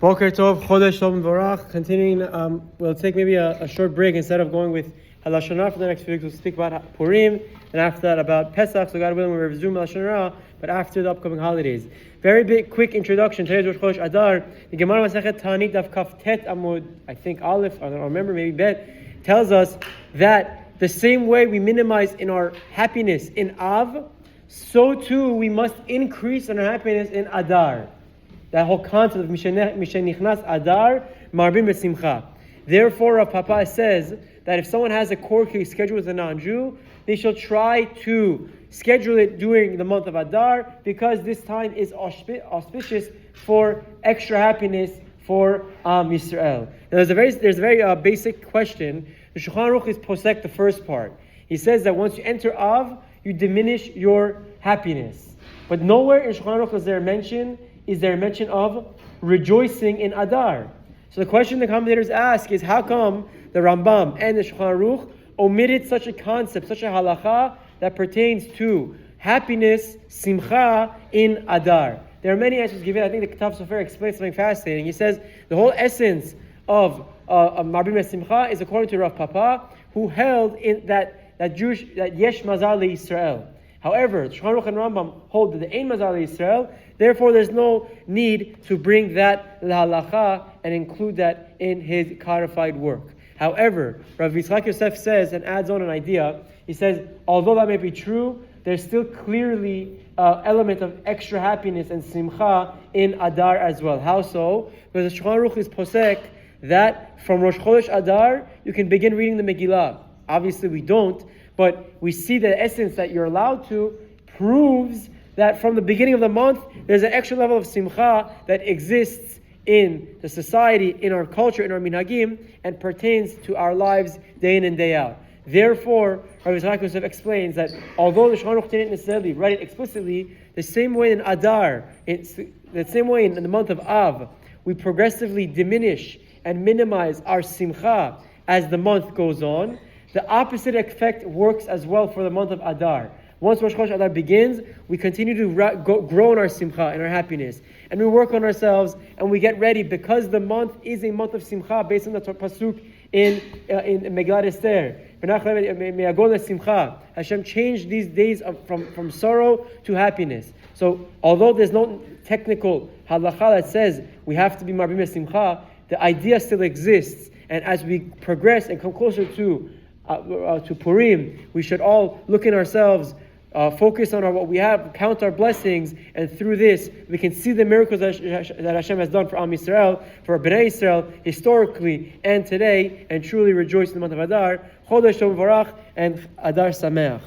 Boker Tov, Chodesh Tov V'Varach. Continuing, we'll take maybe a short break instead of going with Lashon Hara for the next few weeks. We'll speak about Purim, and after that about Pesach. So God willing, we'll resume Lashon Hara, but after the upcoming holidays. Very big, quick introduction. Today's Rosh Chodesh Adar. The Gemara Masechet Ta'anit Daf Kaf Tet Amud, I think Aleph, I don't remember, maybe Bet, tells us that the same way we minimize in our happiness in Av, so too we must increase in our happiness in Adar. That whole concept of משנכנס Adar, marvin בשמחה. Therefore, Rav Papa says that if someone has a court case scheduled with a non-Jew, they shall try to schedule it during the month of Adar because this time is auspicious for extra happiness for Yisrael. Now, there's a very basic question. The Shulchan Aruch is posek the first part. He says that once you enter Av, you diminish your happiness. But nowhere in Shulchan Aruch is there a mention of rejoicing in Adar. So the question the commentators ask is, how come the Rambam and the Shulchan Aruch omitted such a concept, such a halacha that pertains to happiness, simcha, in Adar? There are many answers given. I think the Ketav Sofer explains something fascinating. He says the whole essence of Marbim Simcha is according to Rav Papa, who held in that yesh mazal leYisrael. However, Shulchan Aruch and Rambam hold that the ein mazal leYisrael. Therefore, there's no need to bring that halacha and include that in his codified work. However, Rav Yitzchak Yosef says and adds on an idea. He says, although that may be true, there's still clearly an element of extra happiness and simcha in Adar as well. How so? Because the Shulchan Aruch is posek that from Rosh Chodesh Adar, you can begin reading the Megillah. Obviously, we don't, but we see the essence that you're allowed to proves that from the beginning of the month, there's an extra level of simcha that exists in the society, in our culture, in our minhagim, and pertains to our lives day in and day out. Therefore, Rabbi Yitzchak Yosef explains that although the Shulchan Aruch didn't necessarily write it explicitly, the same way in Adar, the same way in the month of Av, we progressively diminish and minimize our simcha as the month goes on. The opposite effect works as well for the month of Adar. Once Rosh Chodesh Adar begins, we continue to grow in our simcha and our happiness. And we work on ourselves and we get ready because the month is a month of simcha based on the pasuk in Megillat Esther. Hashem changed these days from sorrow to happiness. So although there's no technical halacha that says we have to be marbim simcha, the idea still exists. And as we progress and come closer to Purim, we should all look in ourselves, focus on what we have, count our blessings, and through this we can see the miracles that Hashem has done for Am Yisrael, for Bnei Yisrael, historically and today, and truly rejoice in the month of Adar. Chodesh Tov V'Varach and Adar Sameach.